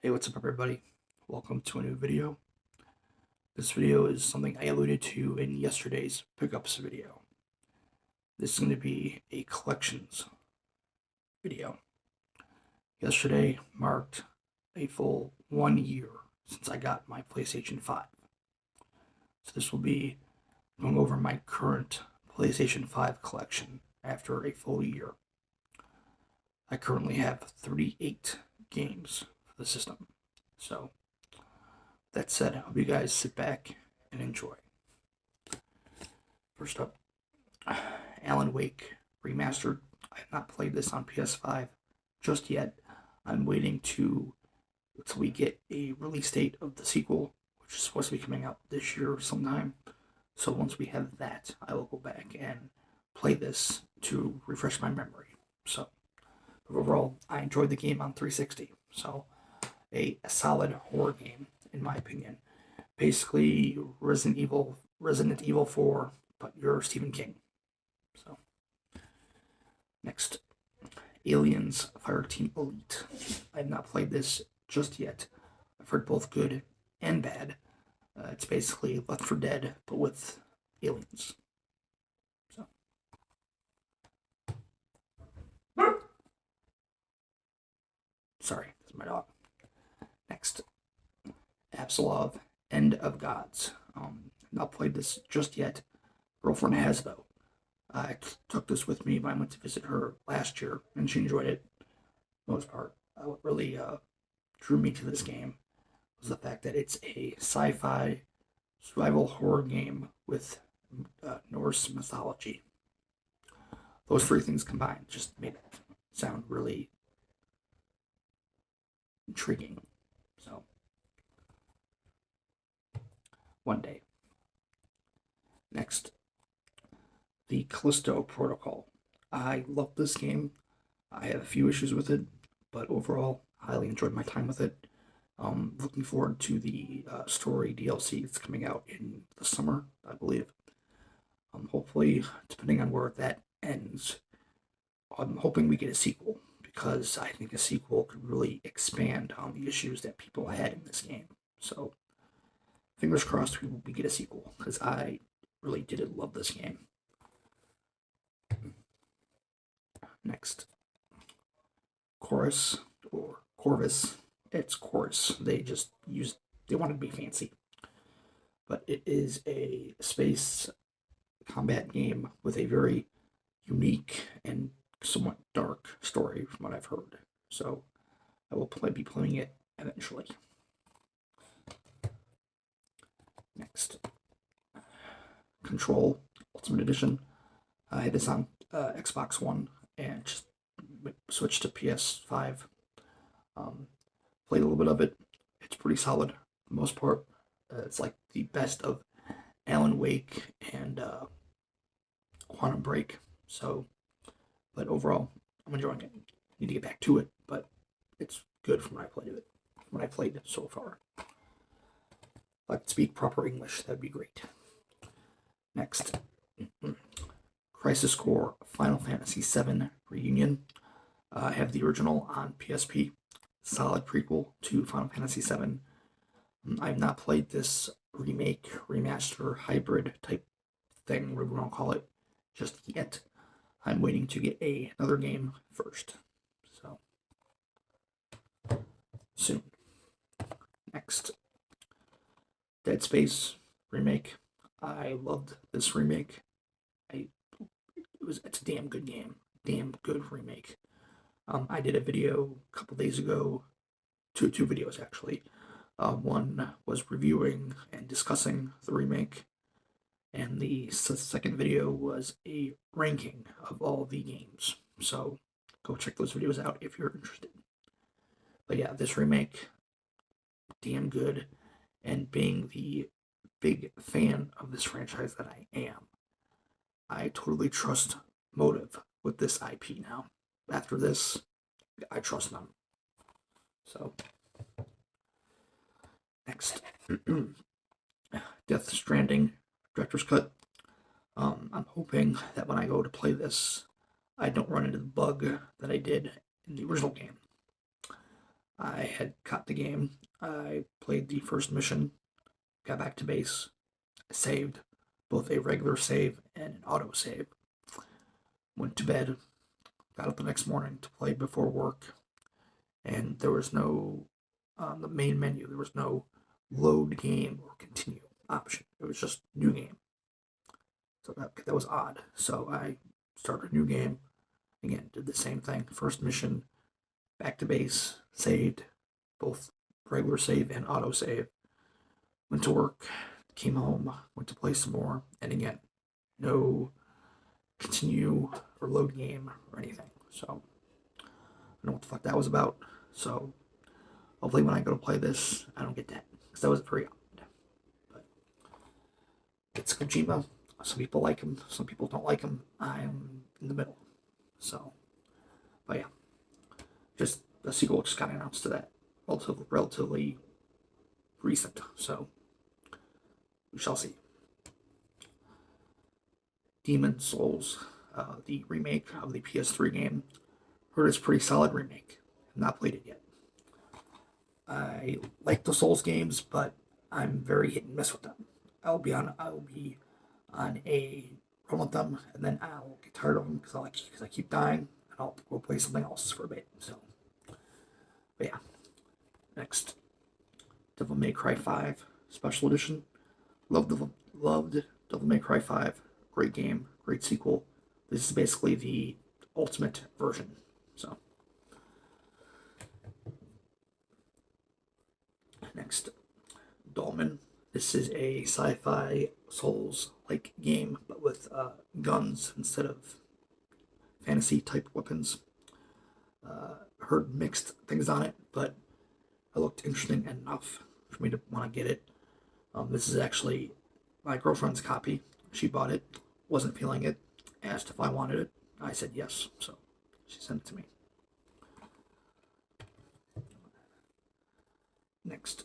Hey, what's up everybody? Welcome to a new video. This video is something I alluded to in yesterday's pickups video. This is going to be a collections video. Yesterday marked a full 1 year since I got my PlayStation 5. So this will be going over my current PlayStation 5 collection after a full year. I currently have 38 games for the system. So, that said, I hope you guys sit back and enjoy. First up, Alan Wake Remastered. I have not played this on PS5 just yet. I'm waiting till we get a release date of the sequel, which is supposed to be coming out this year sometime. So once we have that, I will go back and play this to refresh my memory. So, but overall, I enjoyed the game on 360. So, a solid horror game, in my opinion. Basically, Resident Evil 4, but you're Stephen King. So, next, Aliens Fireteam Elite. I have not played this just yet. I've heard both good and bad. It's basically Left 4 Dead, but with aliens. So, sorry, that's my dog. Next, Absolov End of Gods. Not played this just yet. Girlfriend has though. I took this with me when I went to visit her last year, and she enjoyed it. For the most part, what really drew me to this game was the fact that it's a sci-fi survival horror game with Norse mythology. Those three things combined just made it sound really intriguing. So, one day. Next, the Callisto Protocol. I love this game. I have a few issues with it, but overall, highly enjoyed my time with it. Looking forward to the story DLC that's coming out in the summer, I believe. Hopefully, depending on where that ends, I'm hoping we get a sequel, because I think a sequel could really expand on the issues that people had in this game. So, fingers crossed we get a sequel, because I really did love this game. Next, Chorus, or Corvus. It's Chorus. They wanted to be fancy. But it is a space combat game with a very unique and somewhat dark story from what I've heard. So I will be playing it eventually. Next, Control Ultimate Edition. I had this on Xbox One and just switched to PS5. Played a little bit of it. It's pretty solid for the most part. It's like the best of Alan Wake and Quantum Break. So, but overall, I'm enjoying it. Need to get back to it, but it's good from what I played so far. If I could speak proper English, that'd be great. Next, Crisis Core Final Fantasy VII Reunion. I have the original on PSP. Solid prequel to Final Fantasy VII. I have not played this remake, remaster, hybrid type thing, whatever you want to call it, just yet. I'm waiting to get another game first. So, soon. Next, Dead Space remake. I loved this remake. It's a damn good game. Damn good remake. I did a video a couple days ago, two videos actually. One was reviewing and discussing the remake, and the second video was a ranking of all the games. So go check those videos out if you're interested. But yeah, this remake, damn good, and being the big fan of this franchise that I am, I totally trust Motive with this IP now. After this, I trust them. So, next, Death Stranding Director's Cut. I'm hoping that when I go to play this, I don't run into the bug that I did in the original game. I had caught the game. I played the first mission, got back to base, saved both a regular save and an auto save. Went to bed, got up the next morning to play before work, and there was no, on the main menu, there was no load game or continue option. It was just new game. So that was odd. So I started a new game. Again, did the same thing. First mission, back to base, saved, both regular save and auto save. Went to work, came home, went to play some more, and again, no continue or load game or anything. So I don't know what the fuck that was about. So hopefully when I go to play this, I don't get that, because that was very odd. But it's Kojima. Some people like him, some people don't like him. I'm in the middle. So, but yeah, just the sequel just got announced to that, relatively recent. So we shall see. Demon Souls, the remake of the PS3 game. Heard it's a pretty solid remake. I've not played it yet. I like the Souls games, but I'm very hit and miss with them. I'll be on a run with them, and then I'll get tired of them because I keep dying, and I'll go play something else for a bit. So, but yeah. Next, Devil May Cry 5 Special Edition. Loved Devil May Cry 5. Great game, great sequel. This is basically the ultimate version. So, next, Dolmen. This is a sci-fi Souls-like game, but with guns instead of fantasy-type weapons. Heard mixed things on it, but it looked interesting enough for me to want to get it. This is actually my girlfriend's copy. She bought it, wasn't feeling it, asked if I wanted it. I said yes, so she sent it to me. Next,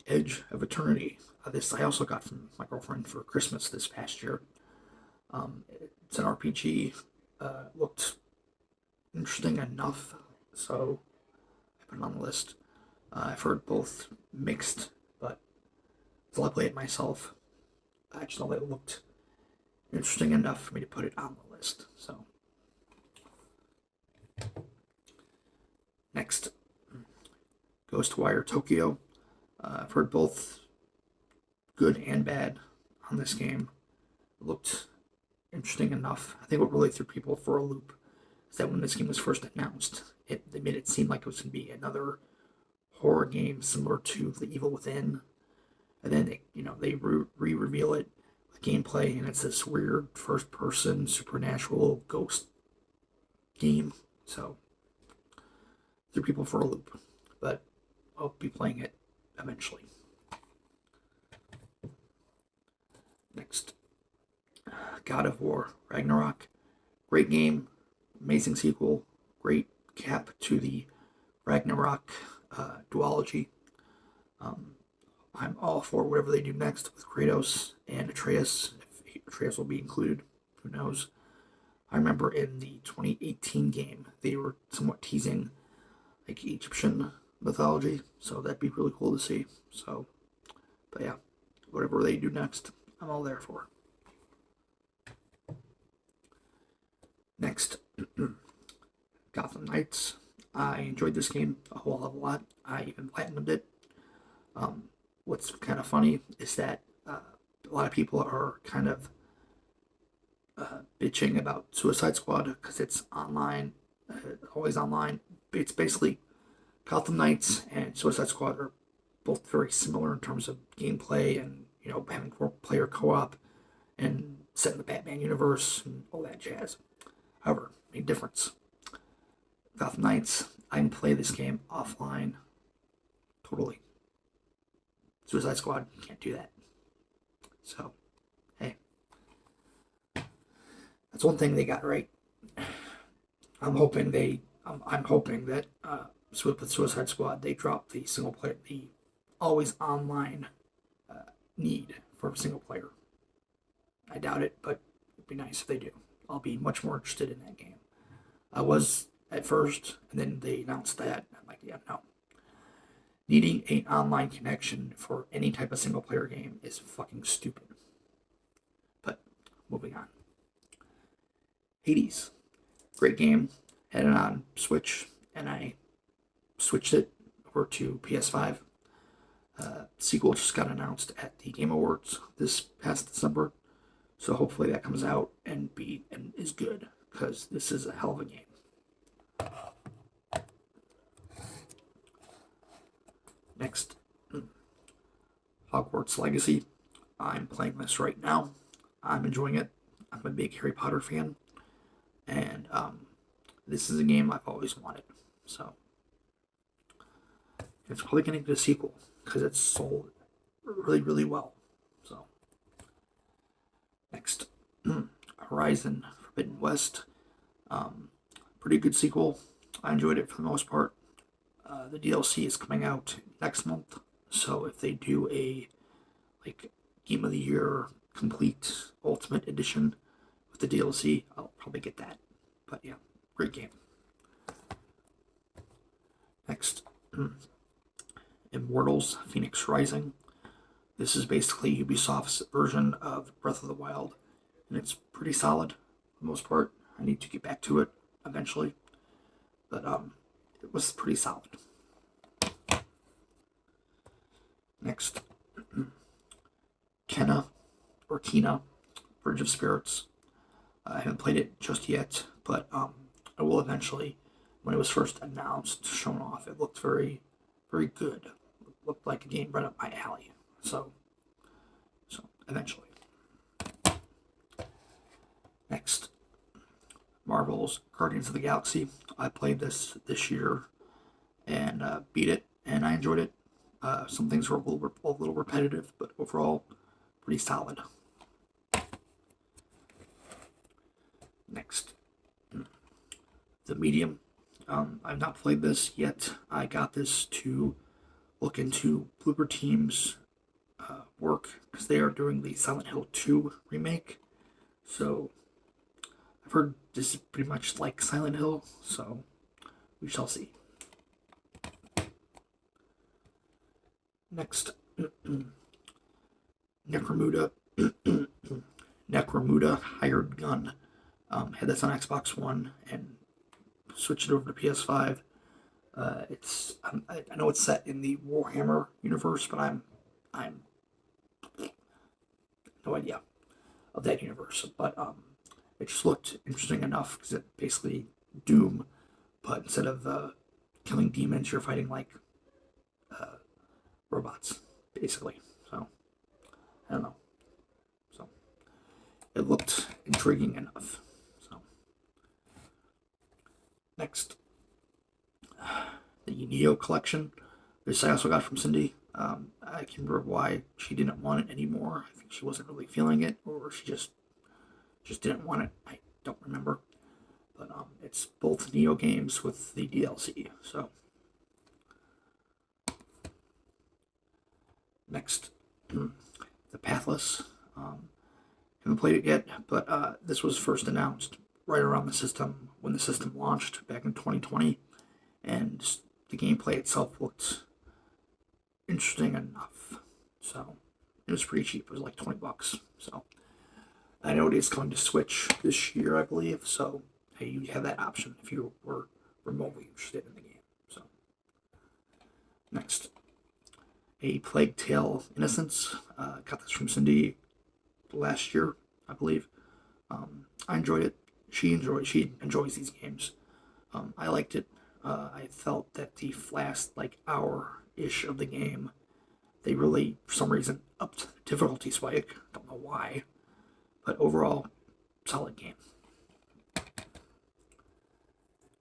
Edge of Eternity. This I also got from my girlfriend for Christmas this past year. It's an RPG. Looked interesting enough, so I put it on the list. I've heard both mixed, but until I play it myself, I just know it looked interesting enough for me to put it on the list. So, next, Ghostwire Tokyo. I've heard both good and bad on this game. It looked interesting enough. I think what really threw people for a loop is that when this game was first announced, they made it seem like it was going to be another horror game similar to The Evil Within, and then they re-reveal it with gameplay, and it's this weird first-person supernatural ghost game. So threw people for a loop, but I'll be playing it eventually. Next, God of War Ragnarok. Great game, amazing sequel, great cap to the Ragnarok duology. I'm all for whatever they do next with Kratos and Atreus. If Atreus will be included, who knows? I remember in the 2018 game, they were somewhat teasing like Egyptian mythology, so that'd be really cool to see. So, but yeah, whatever they do next, I'm all there for. Next, Gotham Knights. I enjoyed this game a whole hell of a lot. I even platinumed it. What's kind of funny is that a lot of people are kind of bitching about Suicide Squad because it's online, always online. It's basically Gotham Knights and Suicide Squad are both very similar in terms of gameplay and having player co-op and set in the Batman universe and all that jazz. However, big difference. Gotham Knights, I can play this game offline totally. Suicide Squad can't do that. So, hey, that's one thing they got right. I'm hoping that with Suicide Squad they drop the single player, the always online need for single player. I doubt it, but it'd be nice if they do. I'll be much more interested in that game. I was at first, and then they announced that. I'm like, yeah, no. Needing an online connection for any type of single player game is fucking stupid. But moving on. Hades. Great game. Had it on Switch, and I switched it over to PS5. Sequel just got announced at the Game Awards this past December, so hopefully that comes out and is good, because this is a hell of a game. Next, Hogwarts Legacy. I'm playing this right now. I'm enjoying it. I'm a big Harry Potter fan, and this is a game I've always wanted. So it's probably going to get a sequel because it's sold really, really well. So next, Horizon Forbidden West. Pretty good sequel. I enjoyed it for the most part. The DLC is coming out next month, so if they do a Game of the Year complete Ultimate Edition with the DLC, I'll probably get that. But yeah, great game. Next, Immortals Phoenix Rising. This is basically Ubisoft's version of Breath of the Wild, and it's pretty solid for the most part. I need to get back to it eventually, but it was pretty solid. Next, Kena, Bridge of Spirits. I haven't played it just yet, but I will eventually. When it was first announced, shown off, it looked very, very good. It looked like a game right up my alley. So eventually. Next, Marvel's Guardians of the Galaxy. I played this year and beat it, and I enjoyed it. Some things were a little repetitive, but overall, pretty solid. Next, The Medium. I've not played this yet. I got this to look into Bloober Team's work because they are doing the Silent Hill 2 remake. So I've heard this is pretty much like Silent Hill, so we shall see. Next, Necromunda. Necromunda Hired Gun. Had this on Xbox One and switched it over to PS5. I know it's set in the Warhammer universe, but I'm no idea of that universe. But it just looked interesting enough because it basically Doom, but instead of killing demons, you're fighting like robots, basically. So I don't know. So it looked intriguing enough. So next, the Neo collection. This I also got from Cindy. I can't remember why she didn't want it anymore. I think she wasn't really feeling it, or she just didn't want it. I don't remember. But it's both Neo games with the DLC. So next, The Pathless. Haven't played it yet, but this was first announced right around when the system launched back in 2020, and the gameplay itself looked interesting enough. So it was pretty cheap. It was like $20. So I know it is coming to Switch this year, I believe. So hey, you have that option if you were remotely interested in the game. So next, A Plague Tale: Innocence. Got this from Cindy last year, I believe. I enjoyed it. She enjoys these games. I liked it. I felt that the last hour-ish of the game, they really, for some reason, upped the difficulty spike. Don't know why, but overall, solid game.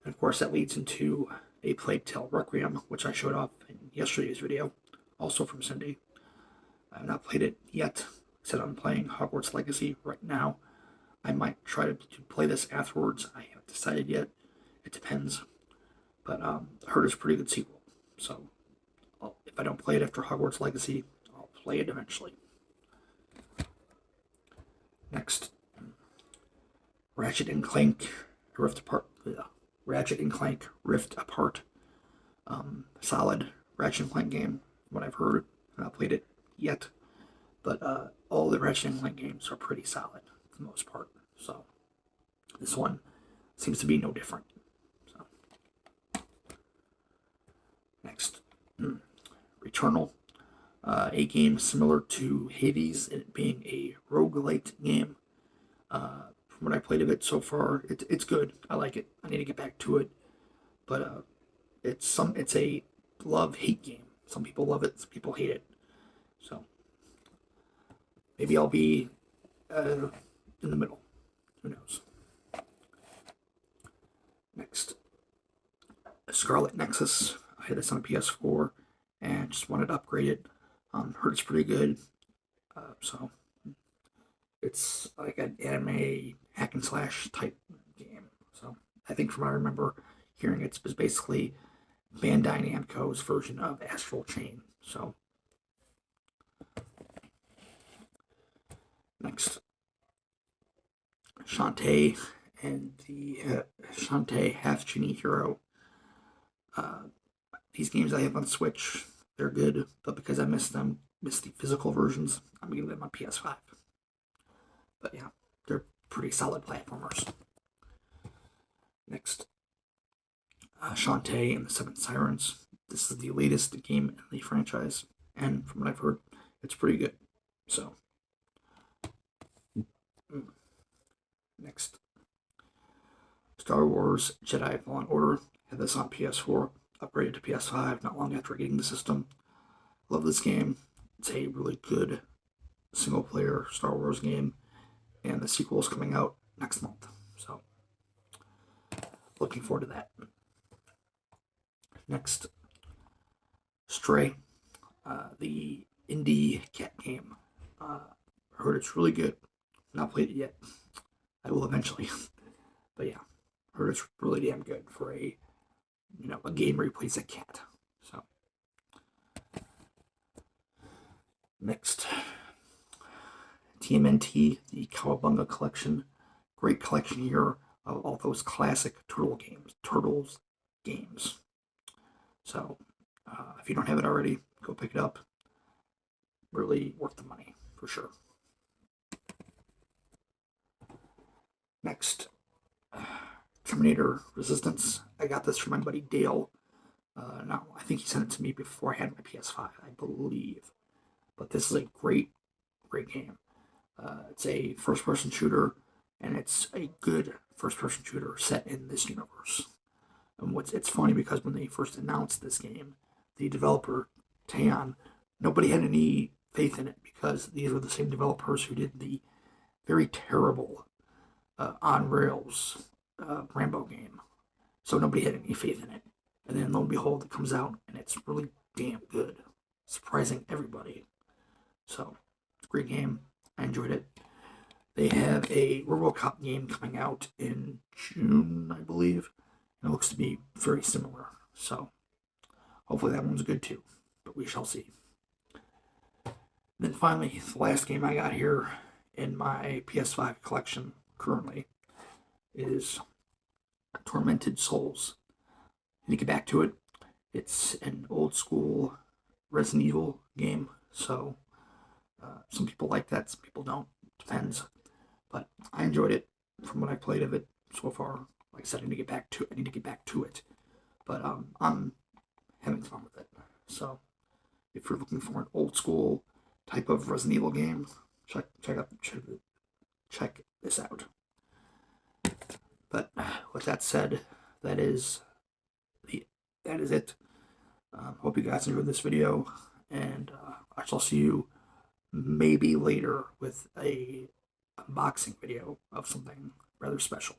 And of course, that leads into A Plague Tale: Requiem, which I showed off in yesterday's video, also from Cindy. I have not played it yet. Said I'm playing Hogwarts Legacy right now. I might try to play this afterwards. I haven't decided yet. It depends. But I heard it's a pretty good sequel. So if I don't play it after Hogwarts Legacy, I'll play it eventually. Next, Ratchet and Clank Rift Ratchet and Clank Rift Apart. Solid Ratchet and Clank game, what I've heard. I've not played it yet, but all the Ratchet and Clank games are pretty solid for the most part. So this one seems to be no different. So next, Returnal, a game similar to Hades, it being a roguelite game. From what I played of it so far, it's good. I like it. I need to get back to it, but it's a love-hate game. Some people love it, some people hate it. So maybe I'll be in the middle. Who knows? Next, Scarlet Nexus. I had this on a PS4 and just wanted to upgrade it. Heard it's pretty good. So it's like an anime hack and slash type game. So I think from what I remember hearing, it's basically Bandai Namco's version of Astral Chain. So next, Shantae and the Shantae Half Genie Hero. These games I have on Switch, they're good, but because I missed the physical versions, I'm getting them on PS5. But yeah, they're pretty solid platformers. Next, Shantae and the Seven Sirens. This is the latest game in the franchise, and from what I've heard, it's pretty good. So, next, Star Wars Jedi Fallen Order. Had this on PS4, upgraded to PS5 not long after getting the system. Love this game. It's a really good single-player Star Wars game, and the sequel is coming out next month. So, looking forward to that. Next, Stray, the indie cat game. Heard it's really good. Not played it yet. I will eventually. But yeah, heard it's really damn good for a game where you plays a cat. So next, TMNT, the Cowabunga collection. Great collection here of all those classic Turtles games. So if you don't have it already, go pick it up. Really worth the money for sure. Next, Terminator Resistance. I got this from my buddy Dale. Now, I think he sent it to me before I had my PS5, I believe. But this is a great game. It's a first-person shooter, and it's a good first-person shooter set in this universe. And it's funny because when they first announced this game, the developer, Teon, nobody had any faith in it because these were the same developers who did the very terrible on rails Rambo game. So nobody had any faith in it. And then lo and behold, it comes out and it's really damn good, surprising everybody. So it's a great game. I enjoyed it. They have a RoboCop game coming out in June, I believe. And it looks to be very similar. So hopefully that one's good too. But we shall see. Then finally, the last game I got here in my PS5 collection currently is Tormented Souls. I need to get back to it. It's an old school Resident Evil game, so some people like that, some people don't. Depends. But I enjoyed it from what I played of it so far. Like I said, I need to get back to it. But I'm having fun with it. So if you're looking for an old school type of Resident Evil game, check this out. But with that said, that is it. Hope you guys enjoyed this video, and I shall see you maybe later with a unboxing video of something rather special.